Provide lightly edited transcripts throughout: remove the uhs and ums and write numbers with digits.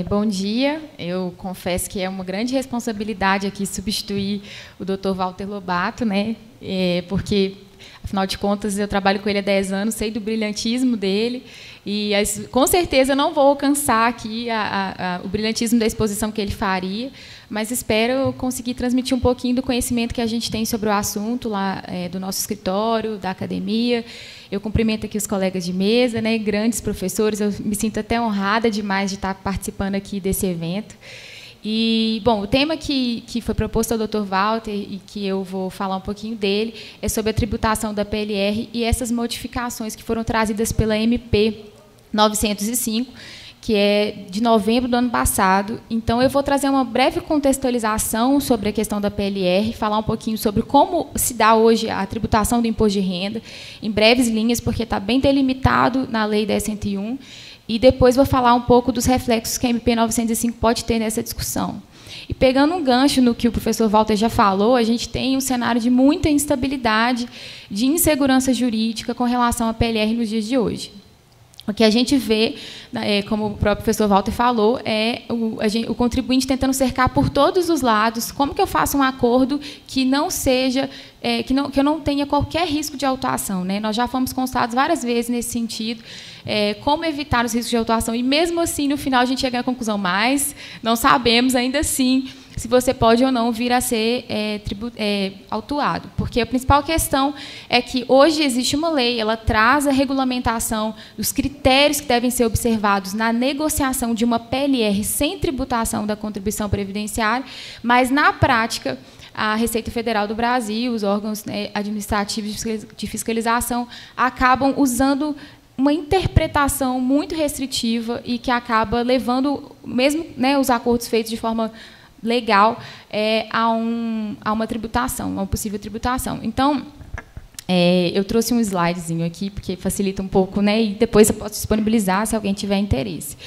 Bom dia. Eu confesso que é uma grande responsabilidade aqui substituir o Dr. Walter Lobato, né? Porque, afinal de contas, eu trabalho com ele há 10 anos, sei do brilhantismo dele, e com certeza eu não vou alcançar aqui o brilhantismo da exposição que ele faria, mas espero conseguir transmitir um pouquinho do conhecimento que a gente tem sobre o assunto lá do nosso escritório, da academia. Eu cumprimento aqui os colegas de mesa, né, grandes professores. Eu me sinto até honrada demais de estar participando aqui desse evento. E, bom, o tema que foi proposto ao Dr. Walter e que eu vou falar um pouquinho dele é sobre a tributação da PLR e essas modificações que foram trazidas pela MP 905, que é de novembro do ano passado. Então, eu vou trazer uma breve contextualização sobre a questão da PLR, falar um pouquinho sobre como se dá hoje a tributação do imposto de renda, em breves linhas, porque está bem delimitado na Lei 10.101, e depois vou falar um pouco dos reflexos que a MP 905 pode ter nessa discussão. E pegando um gancho no que o professor Walter já falou, a gente tem um cenário de muita instabilidade, de insegurança jurídica com relação à PLR nos dias de hoje. O que a gente vê, como o próprio professor Walter falou, é o contribuinte tentando cercar por todos os lados como que eu faço um acordo que não seja, que eu não tenha qualquer risco de autuação, né? Nós já fomos consultados várias vezes nesse sentido, como evitar os riscos de autuação, e mesmo assim, no final, a gente chega à conclusão, mas não sabemos ainda assim se você pode ou não vir a ser autuado. Porque a principal questão é que hoje existe uma lei, ela traz a regulamentação dos critérios que devem ser observados na negociação de uma PLR sem tributação da contribuição previdenciária, mas, na prática, a Receita Federal do Brasil, os órgãos administrativos de fiscalização, acabam usando uma interpretação muito restritiva e que acaba levando, mesmo os acordos feitos de forma legal, a uma tributação, a uma possível tributação. Então, eu trouxe um slidezinho aqui, porque facilita um pouco, né, e depois eu posso disponibilizar se alguém tiver interesse.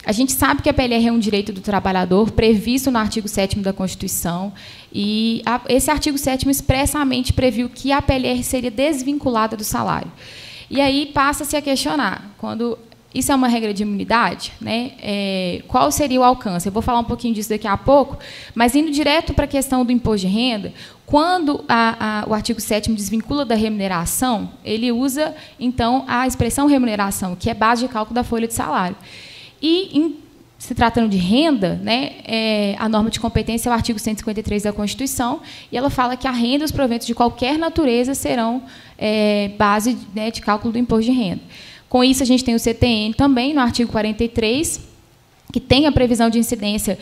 A gente sabe que a PLR é um direito do trabalhador previsto no artigo 7º da Constituição, e esse artigo 7º expressamente previu que a PLR seria desvinculada do salário. E aí passa-se a questionar, quando isso é uma regra de imunidade, né? Qual seria o alcance? Eu vou falar um pouquinho disso daqui a pouco, mas indo direto para a questão do imposto de renda, quando o artigo 7º desvincula da remuneração, ele usa, então, a expressão remuneração, que é base de cálculo da folha de salário. E, se tratando de renda, né, a norma de competência é o artigo 153 da Constituição, e ela fala que a renda e os proventos de qualquer natureza serão base, né, de cálculo do imposto de renda. Com isso, a gente tem o CTN também, no artigo 43, que tem a previsão de incidência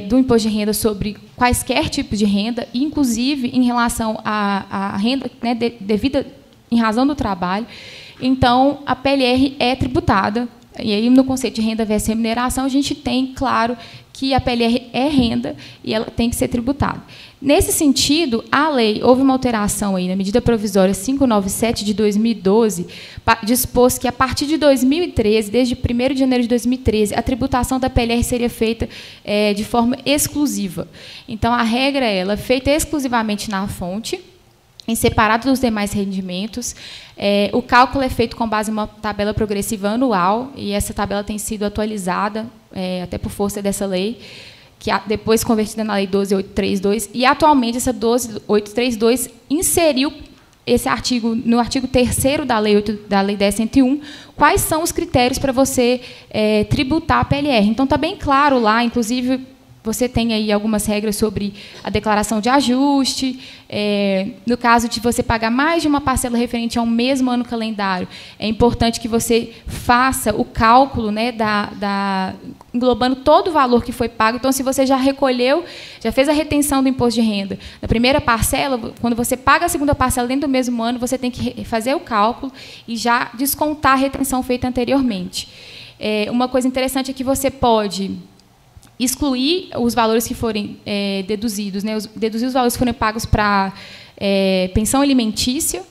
do imposto de renda sobre quaisquer tipos de renda, inclusive em relação à renda, né, devida em razão do trabalho. Então, a PLR é tributada. E aí, no conceito de renda versus remuneração, a gente tem, claro, que a PLR é renda e ela tem que ser tributada. Nesse sentido, a lei, houve uma alteração aí na medida provisória 597 de 2012, dispôs que, a partir de 2013, desde 1º de janeiro de 2013, a tributação da PLR seria feita de forma exclusiva. Então, a regra é feita exclusivamente na fonte, em separado dos demais rendimentos. O cálculo é feito com base em uma tabela progressiva anual, e essa tabela tem sido atualizada, até por força dessa lei, que depois convertida na Lei 12.832, e atualmente essa 12.832 inseriu esse artigo, no artigo 3º da Lei 10.101, quais são os critérios para você tributar a PLR. Então, está bem claro lá, inclusive, você tem aí algumas regras sobre a declaração de ajuste. No caso de você pagar mais de uma parcela referente a um mesmo ano calendário, é importante que você faça o cálculo, né, englobando todo o valor que foi pago. Então, se você já recolheu, já fez a retenção do imposto de renda da primeira parcela, quando você paga a segunda parcela dentro do mesmo ano, você tem que fazer o cálculo e já descontar a retenção feita anteriormente. Uma coisa interessante é que você pode excluir os valores que forem deduzidos, né, deduzir os valores que forem pagos para pensão alimentícia,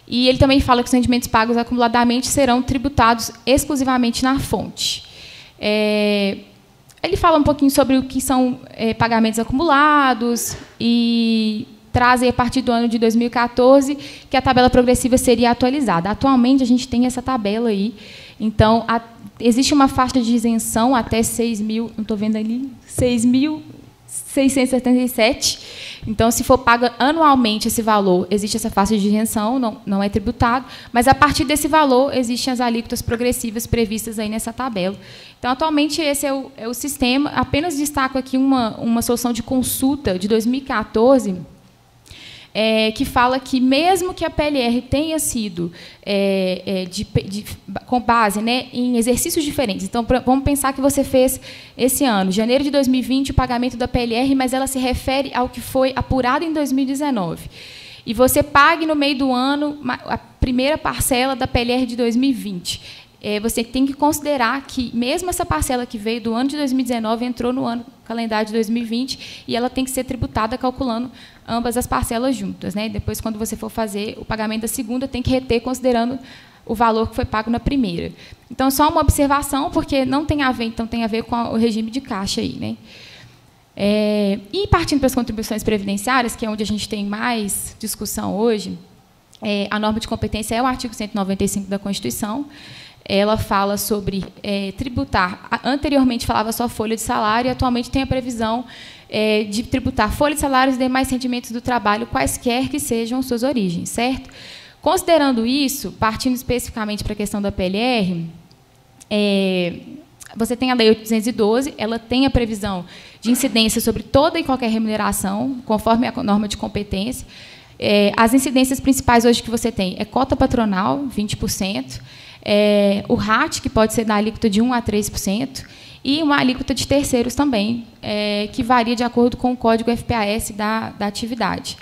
e ele também fala que os rendimentos pagos acumuladamente serão tributados exclusivamente na fonte. Ele fala um pouquinho sobre o que são pagamentos acumulados, e traz aí a partir do ano de 2014 que a tabela progressiva seria atualizada. Atualmente, a gente tem essa tabela aí. Então, existe uma faixa de isenção até 6.000, não estou vendo ali, 6.677. Então, se for pago anualmente esse valor, existe essa faixa de isenção, não é tributado, mas a partir desse valor existem as alíquotas progressivas previstas aí nessa tabela. Então, atualmente, esse é o sistema. Apenas destaco aqui uma solução de consulta de 2014, que fala que, mesmo que a PLR tenha sido com base, né, em exercícios diferentes. Então, vamos pensar que você fez esse ano, janeiro de 2020, o pagamento da PLR, mas ela se refere ao que foi apurado em 2019. E você pague no meio do ano a primeira parcela da PLR de 2020. Você tem que considerar que, mesmo essa parcela que veio do ano de 2019, entrou no ano calendário de 2020, e ela tem que ser tributada calculando ambas as parcelas juntas, né? Depois, quando você for fazer o pagamento da segunda, tem que reter considerando o valor que foi pago na primeira. Então, só uma observação, porque não tem a ver, então tem a ver com o regime de caixa aí, né? E partindo para as contribuições previdenciárias, que é onde a gente tem mais discussão hoje, a norma de competência é o artigo 195 da Constituição. Ela fala sobre tributar. Anteriormente falava só folha de salário, e atualmente tem a previsão de tributar folha de salários e demais rendimentos do trabalho, quaisquer que sejam suas origens, certo? Considerando isso, partindo especificamente para a questão da PLR, você tem a Lei 812, ela tem a previsão de incidência sobre toda e qualquer remuneração, conforme a norma de competência. As incidências principais hoje que você tem é cota patronal, 20%, o RAT, que pode ser da alíquota de 1% a 3%, e uma alíquota de terceiros também, que varia de acordo com o código FPAS da atividade.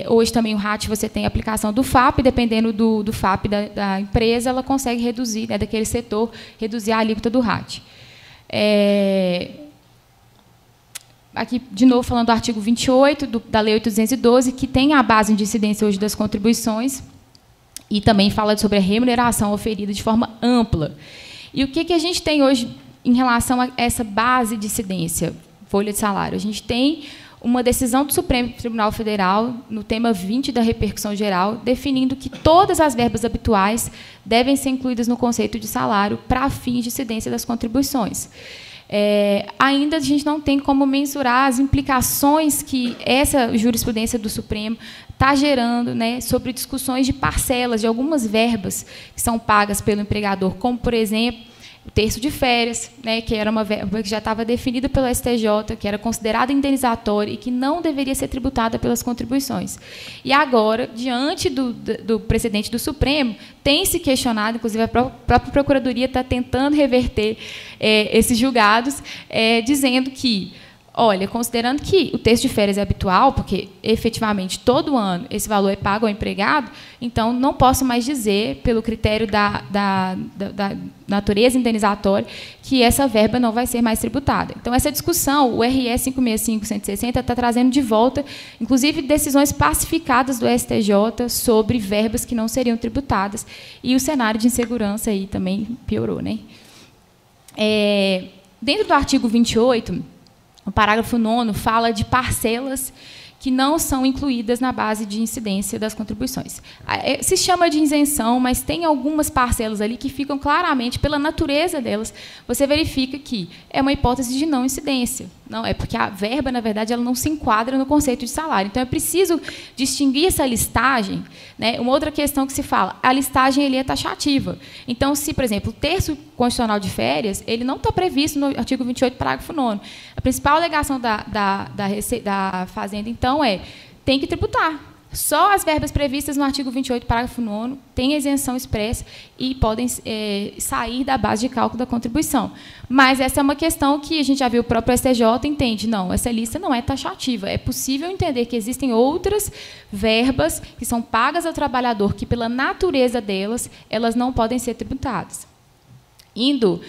Hoje também o RAT você tem a aplicação do FAP, dependendo do FAP da empresa, ela consegue reduzir, né, daquele setor, reduzir a alíquota do RAT. Aqui, de novo, falando do artigo 28 da Lei 812, que tem a base de incidência hoje das contribuições, e também fala sobre a remuneração oferida de forma ampla. E o que a gente tem hoje em relação a essa base de incidência, folha de salário? A gente tem uma decisão do Supremo Tribunal Federal, no tema 20 da repercussão geral, definindo que todas as verbas habituais devem ser incluídas no conceito de salário para fins de incidência das contribuições. Ainda a gente não tem como mensurar as implicações que essa jurisprudência do Supremo está gerando, né, sobre discussões de parcelas de algumas verbas que são pagas pelo empregador, como, por exemplo, o terço de férias, né, que era uma verba que já estava definida pelo STJ, que era considerada indenizatória e que não deveria ser tributada pelas contribuições. E agora, diante do precedente do Supremo, tem se questionado, inclusive a própria Procuradoria está tentando reverter esses julgados, dizendo que, olha, considerando que o terço de férias é habitual, porque, efetivamente, todo ano esse valor é pago ao empregado, então não posso mais dizer, pelo critério da natureza indenizatória, que essa verba não vai ser mais tributada. Então, essa discussão, o RE 565-160, está trazendo de volta, inclusive, decisões pacificadas do STJ sobre verbas que não seriam tributadas, e o cenário de insegurança aí também piorou, né? Dentro do artigo 28, o parágrafo 9º fala de parcelas que não são incluídas na base de incidência das contribuições. Se chama de isenção, mas tem algumas parcelas ali que ficam claramente, pela natureza delas, você verifica que é uma hipótese de não incidência. Não, é porque a verba, na verdade, ela não se enquadra no conceito de salário. Então, é preciso distinguir essa listagem, né? Uma outra questão que se fala, a listagem ele é taxativa. Então, se, por exemplo, o terço constitucional de férias, ele não está previsto no artigo 28, parágrafo 9º. A principal alegação da Fazenda, então, tem que tributar. Só as verbas previstas no artigo 28, parágrafo 9º, têm isenção expressa e podem sair da base de cálculo da contribuição. Mas essa é uma questão que a gente já viu, o próprio STJ entende. Não, essa lista não é taxativa. É possível entender que existem outras verbas que são pagas ao trabalhador, que, pela natureza delas, elas não podem ser tributadas. Indo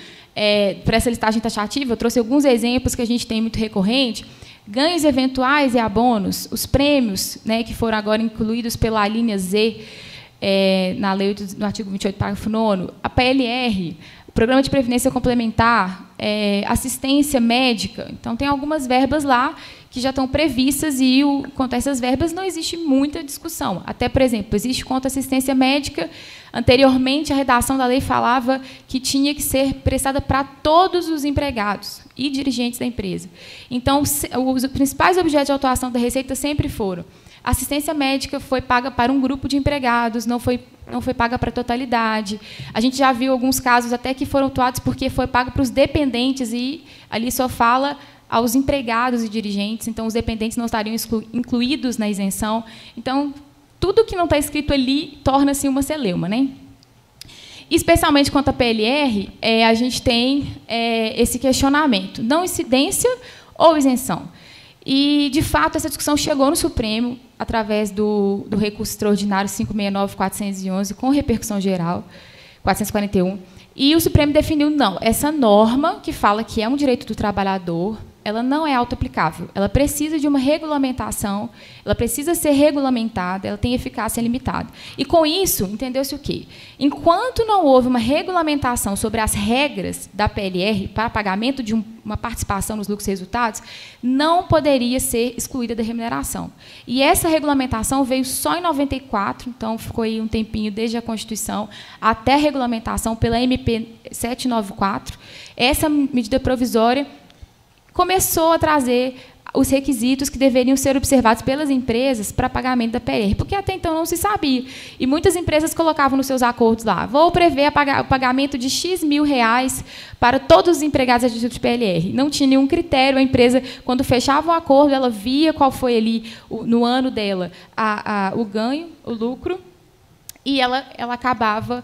para essa listagem taxativa, eu trouxe alguns exemplos que a gente tem muito recorrente. Ganhos eventuais e abonos, os prêmios, né, que foram agora incluídos pela alínea Z, na lei no artigo 28, parágrafo 9º, a PLR, o programa de previdência complementar, assistência médica. Então, tem algumas verbas lá que já estão previstas e, quanto a essas verbas, não existe muita discussão. Até, por exemplo, existe quanto à assistência médica. Anteriormente, a redação da lei falava que tinha que ser prestada para todos os empregados e dirigentes da empresa. Então, os principais objetos de autuação da Receita sempre foram: a assistência médica foi paga para um grupo de empregados, não foi paga para a totalidade. A gente já viu alguns casos até que foram autuados porque foi pago para os dependentes, e ali só fala aos empregados e dirigentes, então os dependentes não estariam incluídos na isenção. Então, tudo que não está escrito ali torna-se uma celeuma, né? Especialmente quanto à PLR, a gente tem esse questionamento: não incidência ou isenção? E, de fato, essa discussão chegou no Supremo através do recurso extraordinário 569.411, com repercussão geral, 441, e o Supremo definiu: não, essa norma que fala que é um direito do trabalhador, ela não é autoaplicável, ela precisa de uma regulamentação, ela precisa ser regulamentada, ela tem eficácia limitada. E, com isso, entendeu-se o quê? Enquanto não houve uma regulamentação sobre as regras da PLR para pagamento de uma participação nos lucros e resultados, não poderia ser excluída da remuneração. E essa regulamentação veio só em 94, então ficou aí um tempinho desde a Constituição até a regulamentação pela MP 794. Essa medida provisória começou a trazer os requisitos que deveriam ser observados pelas empresas para pagamento da PLR, porque até então não se sabia. E muitas empresas colocavam nos seus acordos lá: vou prever o pagamento de X mil reais para todos os empregados adquiridos de PLR. Não tinha nenhum critério. A empresa, quando fechava o acordo, ela via qual foi ali, no ano dela, o ganho, o lucro, e ela acabava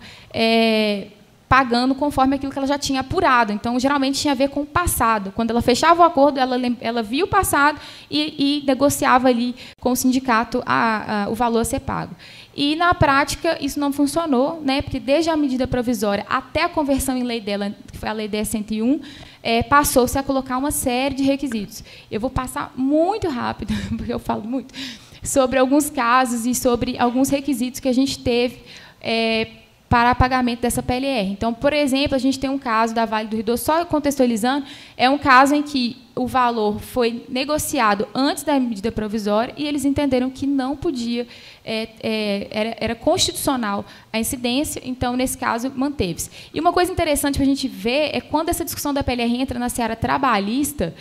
pagando conforme aquilo que ela já tinha apurado. Então, geralmente, tinha a ver com o passado. Quando ela fechava o acordo, ela via o passado e negociava ali com o sindicato o valor a ser pago. E, na prática, isso não funcionou, né, porque, desde a medida provisória até a conversão em lei dela, que foi a Lei 10.101, passou-se a colocar uma série de requisitos. Eu vou passar muito rápido, porque eu falo muito, sobre alguns casos e sobre alguns requisitos que a gente teve para pagamento dessa PLR. Então, por exemplo, a gente tem um caso da Vale do Rio Doce, só contextualizando, é um caso em que o valor foi negociado antes da medida provisória e eles entenderam que não podia, era constitucional a incidência, então, nesse caso, manteve-se. E uma coisa interessante para a gente ver é quando essa discussão da PLR entra na seara trabalhista,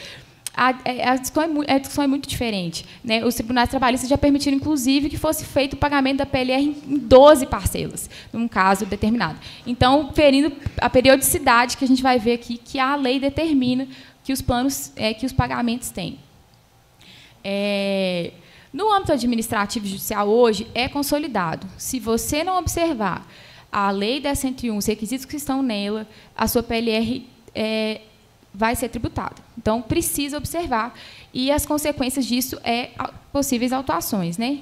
a discussão é muito diferente, né? Os tribunais trabalhistas já permitiram, inclusive, que fosse feito o pagamento da PLR em 12 parcelas, num caso determinado. Então, ferindo a periodicidade que a gente vai ver aqui, que a lei determina que os planos, que os pagamentos têm. No âmbito administrativo e judicial, hoje, é consolidado. Se você não observar a Lei 10.101, os requisitos que estão nela, a sua PLR vai ser tributada. Então, precisa observar. E as consequências disso possíveis autuações, né?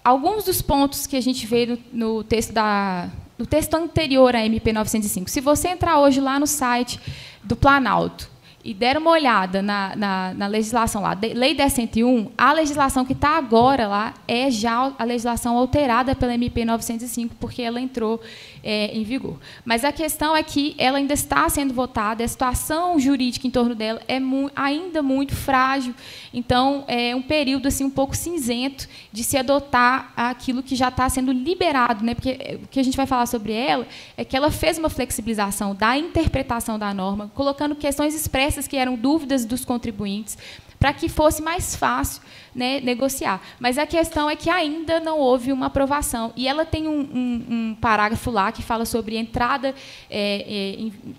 Alguns dos pontos que a gente vê no texto anterior à MP 905. Se você entrar hoje lá no site do Planalto e der uma olhada na legislação lá, Lei 10.101, a legislação que está agora lá é já a legislação alterada pela MP 905, porque ela entrou em vigor. Mas a questão é que ela ainda está sendo votada, a situação jurídica em torno dela é ainda muito frágil, então é um período assim, um pouco cinzento de se adotar aquilo que já está sendo liberado, né? Porque o que a gente vai falar sobre ela é que ela fez uma flexibilização da interpretação da norma, colocando questões expressas que eram dúvidas dos contribuintes, para que fosse mais fácil, né, negociar. Mas a questão é que ainda não houve uma aprovação. E ela tem um parágrafo lá que fala sobre a entrada,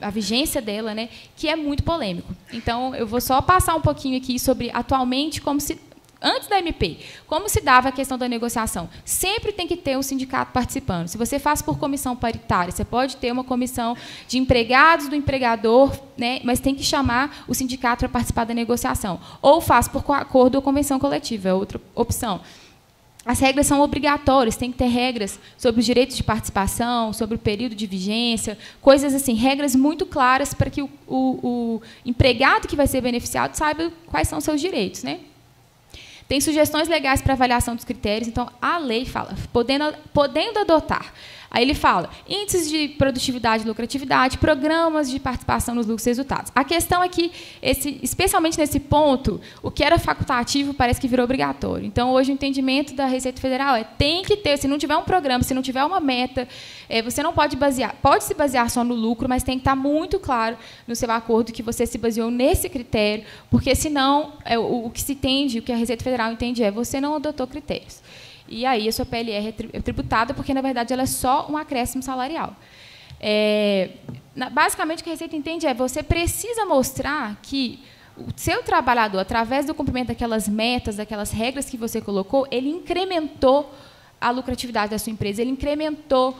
a vigência dela, né, que é muito polêmico. Então, eu vou só passar um pouquinho aqui sobre, atualmente, antes da MP, como se dava a questão da negociação? Sempre tem que ter um sindicato participando. Se você faz por comissão paritária, você pode ter uma comissão de empregados do empregador, né, mas tem que chamar o sindicato para participar da negociação. Ou faz por acordo ou convenção coletiva, é outra opção. As regras são obrigatórias, tem que ter regras sobre os direitos de participação, sobre o período de vigência, coisas assim, regras muito claras para que o empregado que vai ser beneficiado saiba quais são os seus direitos, né? Tem sugestões legais para avaliação dos critérios. Então, a lei fala, podendo adotar Aí ele fala, índices de produtividade e lucratividade, programas de participação nos lucros e resultados. A questão é que, especialmente nesse ponto, o que era facultativo parece que virou obrigatório. Então, hoje, o entendimento da Receita Federal tem que ter, se não tiver um programa, se não tiver uma meta, você não pode se basear só no lucro, mas tem que estar muito claro no seu acordo que você se baseou nesse critério, porque, senão, o que se entende, o que a Receita Federal entende você não adotou critérios. E aí a sua PLR é tributada, porque, na verdade, ela é só um acréscimo salarial. Basicamente, o que a Receita entende você precisa mostrar que o seu trabalhador, através do cumprimento daquelas metas, daquelas regras que você colocou, ele incrementou a lucratividade da sua empresa, ele incrementou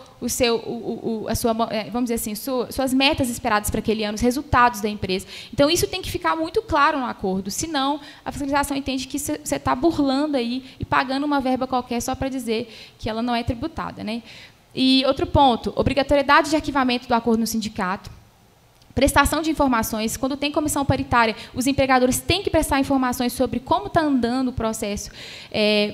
vamos dizer assim, suas metas esperadas para aquele ano, os resultados da empresa. Então, isso tem que ficar muito claro no acordo, senão a fiscalização entende que você está burlando aí e pagando uma verba qualquer só para dizer que ela não é tributada, né? E outro ponto, obrigatoriedade de arquivamento do acordo no sindicato. Prestação de informações. Quando tem comissão paritária, os empregadores têm que prestar informações sobre como está andando o processo,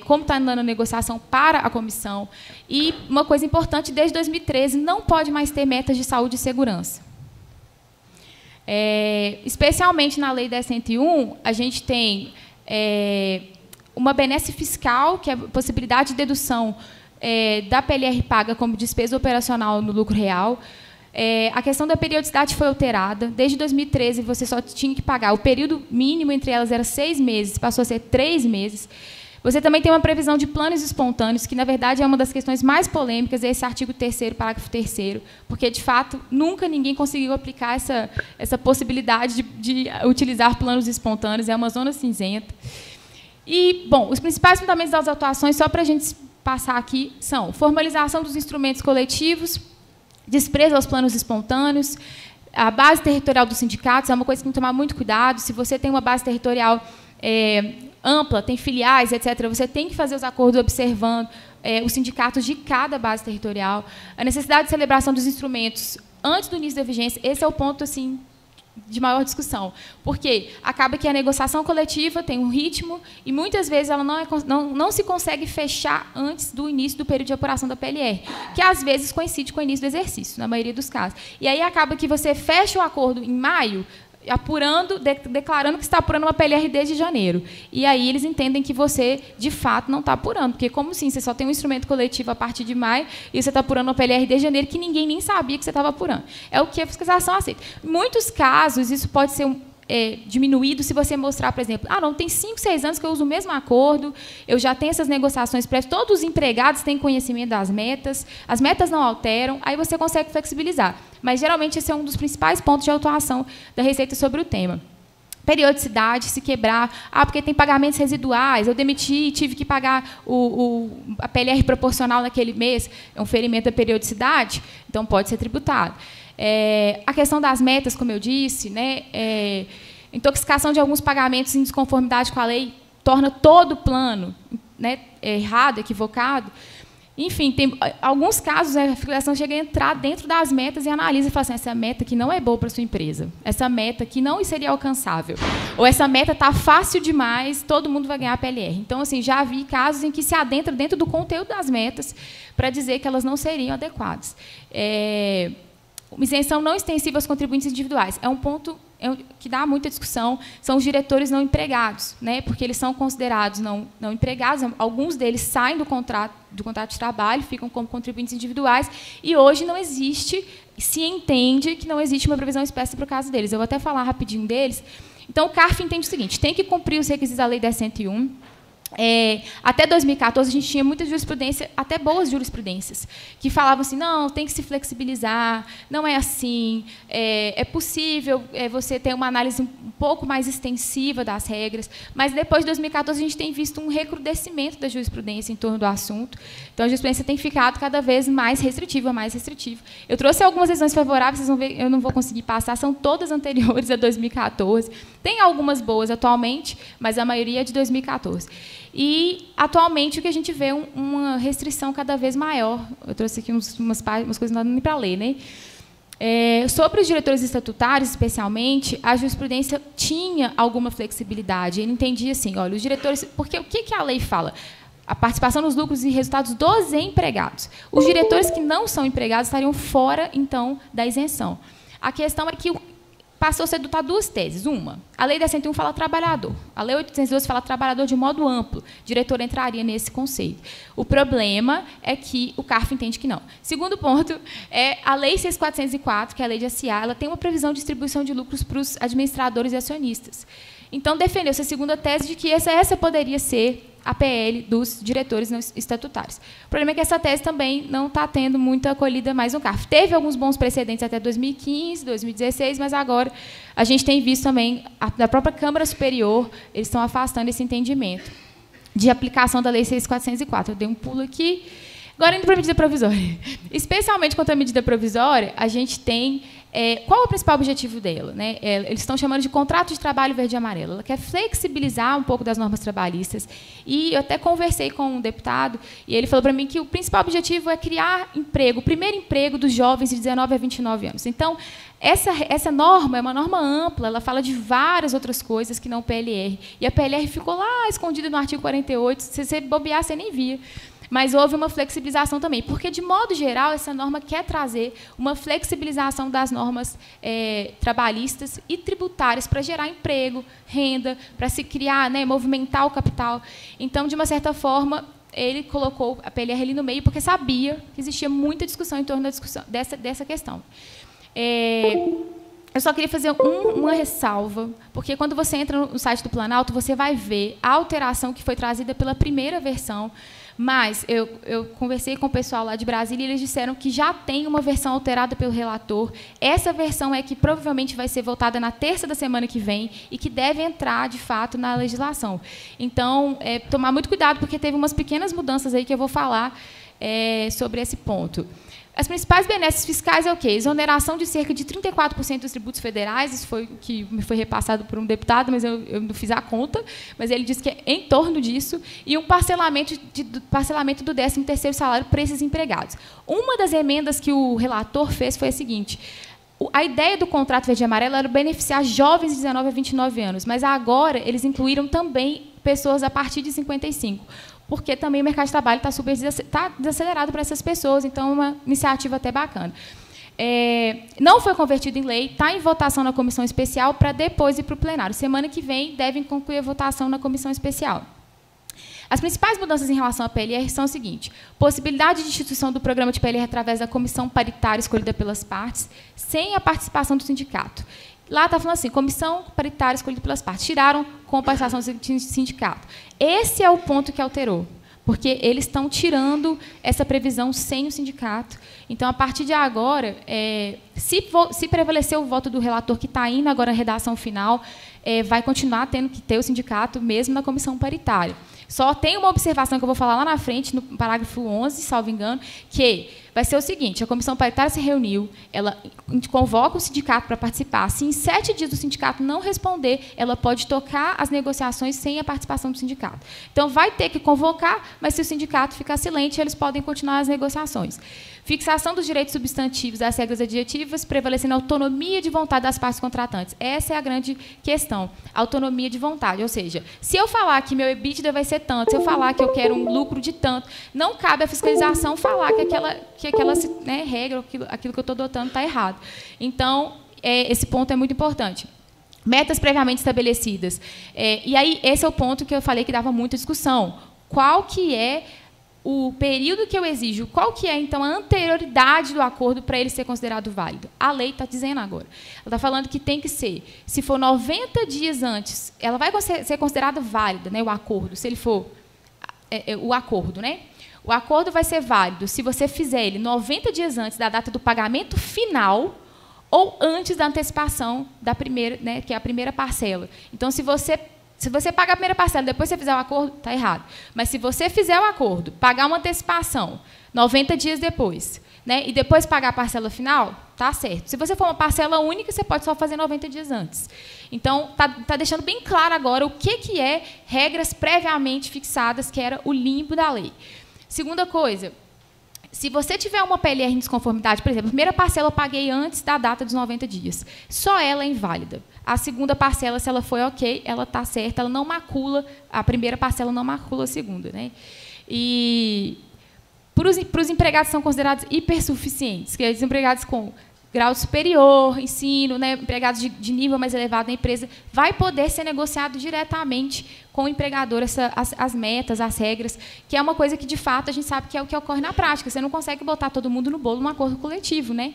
como está andando a negociação para a comissão. E uma coisa importante, desde 2013, não pode mais ter metas de saúde e segurança. Especialmente na Lei 10.101, a gente tem uma benesse fiscal, que é a possibilidade de dedução da PLR paga como despesa operacional no lucro real. A questão da periodicidade foi alterada. Desde 2013, você só tinha que pagar. O período mínimo entre elas era 6 meses, passou a ser 3 meses. Você também tem uma previsão de planos espontâneos, que, na verdade, é uma das questões mais polêmicas, esse artigo 3º, parágrafo 3º, porque, de fato, nunca ninguém conseguiu aplicar essa possibilidade de utilizar planos espontâneos, é uma zona cinzenta. E, bom, os principais fundamentos das atuações, só para a gente passar aqui, são formalização dos instrumentos coletivos, desprezo aos planos espontâneos, a base territorial dos sindicatos é uma coisa que tem que tomar muito cuidado. Se você tem uma base territorial ampla, tem filiais, etc., você tem que fazer os acordos observando os sindicatos de cada base territorial. A necessidade de celebração dos instrumentos antes do início da vigência, esse é o ponto assim, de maior discussão, porque acaba que a negociação coletiva tem um ritmo e, muitas vezes, ela não se consegue fechar antes do início do período de apuração da PLR, que, às vezes, coincide com o início do exercício, na maioria dos casos. E aí acaba que você fecha o acordo em maio, apurando, declarando que está apurando uma PLR desde janeiro. E aí eles entendem que você, de fato, não está apurando, porque, como assim, você só tem um instrumento coletivo a partir de maio e você está apurando uma PLR desde janeiro que ninguém nem sabia que você estava apurando. É o que a fiscalização aceita. Em muitos casos, isso pode ser diminuído se você mostrar, por exemplo, não, tem 5, 6 anos que eu uso o mesmo acordo, eu já tenho essas negociações prévias, todos os empregados têm conhecimento das metas, as metas não alteram, aí você consegue flexibilizar. Mas, geralmente, esse é um dos principais pontos de atuação da Receita sobre o tema. Periodicidade, se quebrar, porque tem pagamentos residuais, eu demiti, tive que pagar a PLR proporcional naquele mês, é um ferimento da periodicidade, então pode ser tributado. A questão das metas, como eu disse, né, intoxicação de alguns pagamentos em desconformidade com a lei torna todo o plano, né, errado, equivocado. Enfim, tem alguns casos, a fiscalização chega a entrar dentro das metas e analisa e fala assim, essa meta aqui não é boa para a sua empresa, essa meta aqui não seria alcançável, ou essa meta está fácil demais, todo mundo vai ganhar a PLR. Então, assim, já vi casos em que se adentra dentro do conteúdo das metas para dizer que elas não seriam adequadas. Isenção não extensiva aos contribuintes individuais. É um ponto que dá muita discussão, são os diretores não empregados, né? Porque eles são considerados não empregados, alguns deles saem do contrato de trabalho, ficam como contribuintes individuais, e hoje não existe, se entende que não existe uma previsão expressa para o caso deles. Eu vou até falar rapidinho deles. Então, o CARF entende o seguinte, tem que cumprir os requisitos da Lei 10.101, até 2014, a gente tinha muita jurisprudência, até boas jurisprudências, que falavam assim, não, tem que se flexibilizar, não é assim, é possível você ter uma análise um pouco mais extensiva das regras, mas depois de 2014 a gente tem visto um recrudescimento da jurisprudência em torno do assunto, então a jurisprudência tem ficado cada vez mais restritiva, mais restritiva. Eu trouxe algumas decisões favoráveis, vocês vão ver, eu não vou conseguir passar, são todas anteriores a 2014, tem algumas boas atualmente, mas a maioria é de 2014. E, atualmente, o que a gente vê é uma restrição cada vez maior. Eu trouxe aqui umas coisas não dá nem para ler, né? Sobre os diretores estatutários, especialmente, a jurisprudência tinha alguma flexibilidade. Ele entendia assim, olha, os diretores... Porque o que a lei fala? a participação nos lucros e resultados dos empregados. Os diretores que não são empregados estariam fora, então, da isenção. A questão é que passou a ser adotar duas teses. Uma, a Lei 10.101 fala trabalhador. A Lei 812 fala trabalhador de modo amplo. O diretor entraria nesse conceito. O problema é que o CARF entende que não. Segundo ponto, a Lei 6.404, que é a Lei de SA, ela tem uma previsão de distribuição de lucros para os administradores e acionistas. Então, defendeu-se a segunda tese de que essa poderia ser a PL dos diretores não estatutários. O problema é que essa tese também não está tendo muita acolhida mais no CARF. Teve alguns bons precedentes até 2015, 2016, mas agora a gente tem visto também, da própria Câmara Superior, eles estão afastando esse entendimento de aplicação da Lei 6.404. Eu dei um pulo aqui. Agora, indo para a medida provisória. Especialmente quanto à medida provisória, a gente tem... qual é o principal objetivo dela? Né? Eles estão chamando de contrato de trabalho verde e amarelo. Ela quer flexibilizar um pouco das normas trabalhistas. E eu até conversei com um deputado, e ele falou para mim que o principal objetivo é criar emprego, o primeiro emprego dos jovens de 19 a 29 anos. Então, essa norma é uma norma ampla, ela fala de várias outras coisas que não o PLR. E a PLR ficou lá escondida no artigo 48, se você bobear, você nem via. Mas houve uma flexibilização também, porque, de modo geral, essa norma quer trazer uma flexibilização das normas trabalhistas e tributárias para gerar emprego, renda, para se criar, né, movimentar o capital. Então, de uma certa forma, ele colocou a PLR ali no meio, porque sabia que existia muita discussão em torno dessa questão. Eu só queria fazer uma ressalva, porque, quando você entra no site do Planalto, você vai ver a alteração que foi trazida pela primeira versão. Mas eu conversei com o pessoal lá de Brasília e eles disseram que já tem uma versão alterada pelo relator. Essa versão é que provavelmente vai ser votada na terça da semana que vem e que deve entrar, de fato, na legislação. Então, tomar muito cuidado, porque teve umas pequenas mudanças aí que eu vou falar sobre esse ponto. As principais benesses fiscais é o quê? Exoneração de cerca de 34% dos tributos federais, isso foi o que me foi repassado por um deputado, mas eu não fiz a conta, mas ele disse que é em torno disso, e um parcelamento do 13º salário para esses empregados. Uma das emendas que o relator fez foi a seguinte: a ideia do contrato verde e amarelo era beneficiar jovens de 19 a 29 anos, mas agora eles incluíram também pessoas a partir de 55, porque também o mercado de trabalho está desacelerado para essas pessoas, então é uma iniciativa até bacana. Não foi convertido em lei, está em votação na comissão especial para depois ir para o plenário. Semana que vem devem concluir a votação na comissão especial. As principais mudanças em relação à PLR são o seguinte: possibilidade de instituição do programa de PLR através da comissão paritária escolhida pelas partes, sem a participação do sindicato. Lá está falando assim, comissão paritária escolhida pelas partes. Tiraram com a participação do sindicato. Esse é o ponto que alterou, porque eles estão tirando essa previsão sem o sindicato. Então, a partir de agora, se prevalecer o voto do relator, que está indo agora na redação final, vai continuar tendo que ter o sindicato, mesmo na comissão paritária. Só tem uma observação que eu vou falar lá na frente, no parágrafo 11, salvo engano, que vai ser o seguinte: a comissão paritária se reuniu, ela convoca o sindicato para participar. Se em 7 dias o sindicato não responder, ela pode tocar as negociações sem a participação do sindicato. Então, vai ter que convocar, mas se o sindicato ficar silente, eles podem continuar as negociações. Fixação dos direitos substantivos das regras adjetivas, prevalecendo a autonomia de vontade das partes contratantes. Essa é a grande questão, autonomia de vontade. Ou seja, se eu falar que meu EBITDA vai ser tanto, se eu falar que eu quero um lucro de tanto, não cabe à fiscalização falar que aquela né, regra, aquilo que eu estou adotando está errado. Então, esse ponto é muito importante. Metas previamente estabelecidas. E aí, esse é o ponto que eu falei que dava muita discussão. Qual que é o período que eu exijo? Qual que é, então, a anterioridade do acordo para ele ser considerado válido? A lei está dizendo agora. Ela está falando que tem que ser, se for 90 dias antes, ela vai ser considerada válida, né, o acordo, se ele for o acordo, né? O acordo vai ser válido se você fizer ele 90 dias antes da data do pagamento final ou antes da antecipação da primeira, né, que é a primeira parcela. Então, se você pagar a primeira parcela e depois você fizer o acordo, está errado. Mas, se você fizer o acordo, pagar uma antecipação 90 dias depois, né, e depois pagar a parcela final, está certo. Se você for uma parcela única, você pode só fazer 90 dias antes. Então, está deixando bem claro agora o que é regras previamente fixadas, que era o limbo da lei. Segunda coisa, se você tiver uma PLR em desconformidade, por exemplo, a primeira parcela eu paguei antes da data dos 90 dias, só ela é inválida. A segunda parcela, se ela foi ok, ela está certa, ela não macula, a primeira parcela não macula a segunda, né? E para os empregados que são considerados hipersuficientes, que são os empregados com grau superior, ensino, né, empregados de nível mais elevado na empresa, vai poder ser negociado diretamente com o empregador as metas, as regras, que é uma coisa que, de fato, a gente sabe que é o que ocorre na prática. Você não consegue botar todo mundo no bolo num acordo coletivo, né?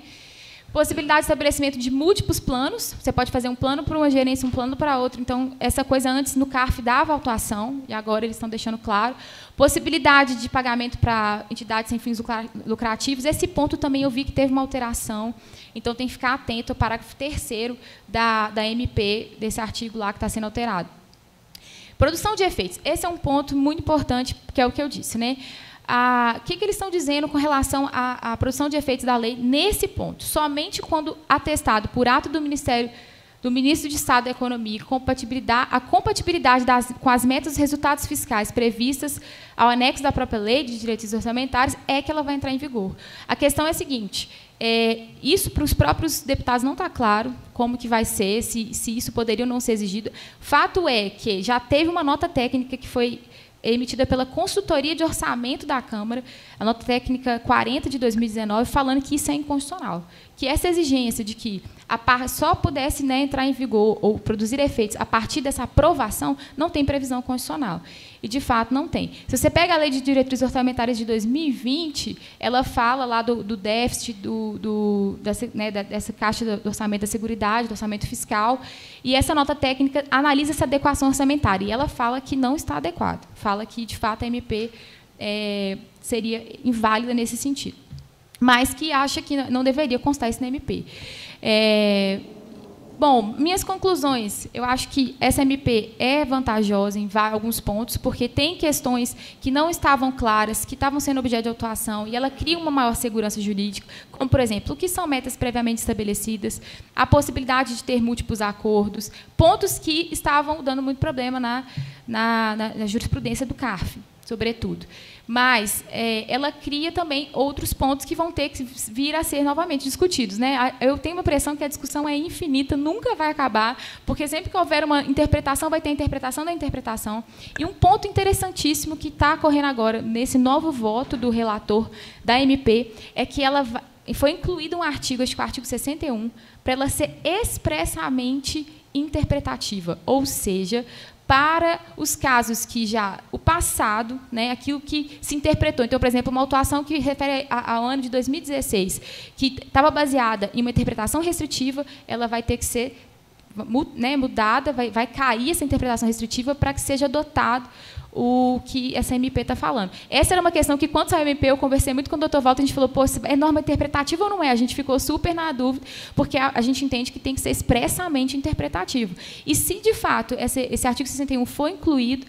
Possibilidade de estabelecimento de múltiplos planos. Você pode fazer um plano para uma gerência, um plano para outra. Então, essa coisa antes no CARF dava autuação, e agora eles estão deixando claro. Possibilidade de pagamento para entidades sem fins lucrativos. Esse ponto também eu vi que teve uma alteração. Então, tem que ficar atento ao parágrafo 3º da MP, desse artigo lá que está sendo alterado. Produção de efeitos. Esse é um ponto muito importante, que é o que eu disse, né? O que eles estão dizendo com relação à produção de efeitos da lei nesse ponto? Somente quando atestado por ato do Ministro de Estado da Economia a compatibilidade com as metas e resultados fiscais previstas ao anexo da própria lei de diretrizes orçamentárias é que ela vai entrar em vigor. A questão é a seguinte, isso para os próprios deputados não está claro como que vai ser, se isso poderia ou não ser exigido. Fato é que já teve uma nota técnica que foi emitida pela Consultoria de Orçamento da Câmara, a nota técnica 40 de 2019, falando que isso é inconstitucional, que essa exigência de que só pudesse, né, entrar em vigor ou produzir efeitos a partir dessa aprovação não tem previsão constitucional. E, de fato, não tem. Se você pega a Lei de Diretrizes Orçamentárias de 2020, ela fala lá do déficit dessa Caixa do Orçamento da Seguridade, do orçamento fiscal, e essa nota técnica analisa essa adequação orçamentária, e ela fala que não está adequado, fala que, de fato, a MP seria inválida nesse sentido, mas que acha que não deveria constar isso na MP. Bom, minhas conclusões. Eu acho que essa MP é vantajosa em alguns pontos, porque tem questões que não estavam claras, que estavam sendo objeto de autuação, e ela cria uma maior segurança jurídica, como, por exemplo, o que são metas previamente estabelecidas, a possibilidade de ter múltiplos acordos, pontos que estavam dando muito problema na jurisprudência do CARF, sobretudo. Mas ela cria também outros pontos que vão ter que vir a ser novamente discutidos, né? Eu tenho a impressão que a discussão é infinita, nunca vai acabar, porque sempre que houver uma interpretação, vai ter a interpretação da interpretação. E um ponto interessantíssimo que está ocorrendo agora, nesse novo voto do relator da MP, é que foi incluído um artigo, acho que o artigo 61, para ela ser expressamente interpretativa, ou seja, para os casos que o passado, né, aquilo que se interpretou. Então, por exemplo, uma autuação que refere ao ano de 2016, que estava baseada em uma interpretação restritiva, ela vai ter que ser, né, mudada, vai cair essa interpretação restritiva para que seja adotado o que essa MP está falando. Essa era uma questão que, quando saiu a MP, eu conversei muito com o Dr. Walter, a gente falou, pô, é norma interpretativa ou não é? A gente ficou super na dúvida, porque a gente entende que tem que ser expressamente interpretativo. E, se, de fato, esse artigo 61 for incluído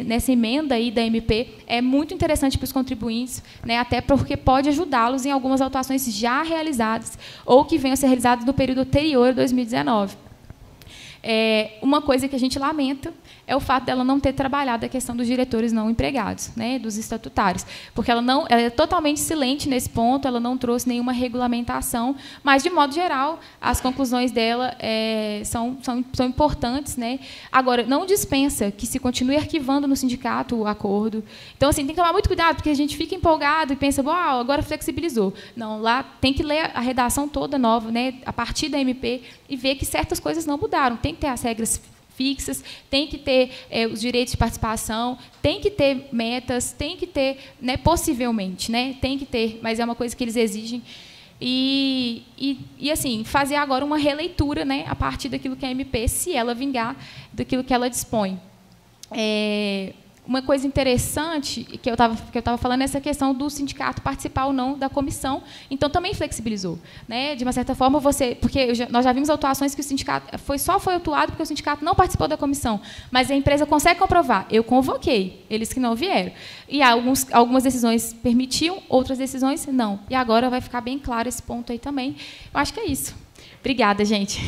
nessa emenda aí da MP, é muito interessante para os contribuintes, né, até porque pode ajudá-los em algumas autuações já realizadas ou que venham a ser realizadas no período anterior a 2019. Uma coisa que a gente lamenta é o fato dela não ter trabalhado a questão dos diretores não empregados, né, dos estatutários, porque ela é totalmente silente nesse ponto, ela não trouxe nenhuma regulamentação, mas, de modo geral, as conclusões dela são importantes, né? Agora, não dispensa que se continue arquivando no sindicato o acordo. Então, assim, tem que tomar muito cuidado, porque a gente fica empolgado e pensa, agora flexibilizou. Não, lá tem que ler a redação toda nova, né, a partir da MP, e ver que certas coisas não mudaram. Tem que ter as regras fixas, tem que ter os direitos de participação, tem que ter metas, tem que ter, né, possivelmente, né, tem que ter, mas é uma coisa que eles exigem. E assim, fazer agora uma releitura, né, a partir daquilo que é a MP, se ela vingar, daquilo que ela dispõe. Uma coisa interessante que eu estava falando é essa questão do sindicato participar ou não da comissão, então também flexibilizou, né? De uma certa forma, porque nós já vimos autuações que o sindicato só foi autuado porque o sindicato não participou da comissão, mas a empresa consegue comprovar, eu convoquei, eles que não vieram. E algumas decisões permitiam, outras decisões não. E agora vai ficar bem claro esse ponto aí também. Eu acho que é isso. Obrigada, gente.